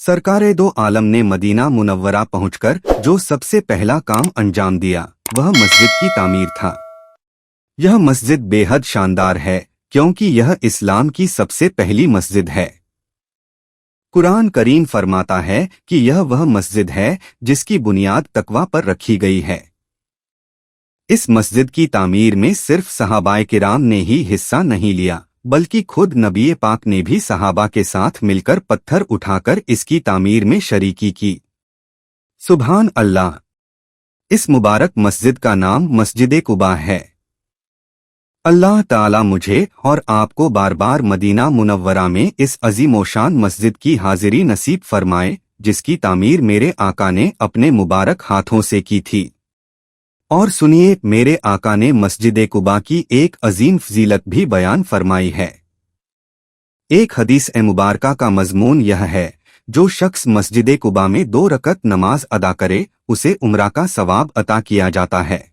सरकारे दो आलम ने मदीना मुनव्वरा पहुंचकर जो सबसे पहला काम अंजाम दिया वह मस्जिद की तामीर था। यह मस्जिद बेहद शानदार है क्योंकि यह इस्लाम की सबसे पहली मस्जिद है। कुरान करीम फरमाता है कि यह वह मस्जिद है जिसकी बुनियाद तकवा पर रखी गई है। इस मस्जिद की तामीर में सिर्फ सहाबाए किराम ने ही हिस्सा नहीं लिया बल्कि खुद नबी पाक ने भी सहाबा के साथ मिलकर पत्थर उठाकर इसकी तामीर में शरीकी की। सुभान अल्लाह। इस मुबारक मस्जिद का नाम मस्जिद कुबा है। अल्लाह ताला मुझे और आपको बार बार मदीना मुनव्वरा में इस अजीमोशान मस्जिद की हाजिरी नसीब फरमाए जिसकी तामीर मेरे आका ने अपने मुबारक हाथों से की थी। और सुनिए, मेरे आका ने मस्जिद कुबा की एक अजीम फजीलत भी बयान फरमाई है। एक हदीस मुबारका का मजमून यह है, जो शख्स मस्जिद कुबा में 2 रकत नमाज अदा करे उसे उम्रा का सवाब अता किया जाता है।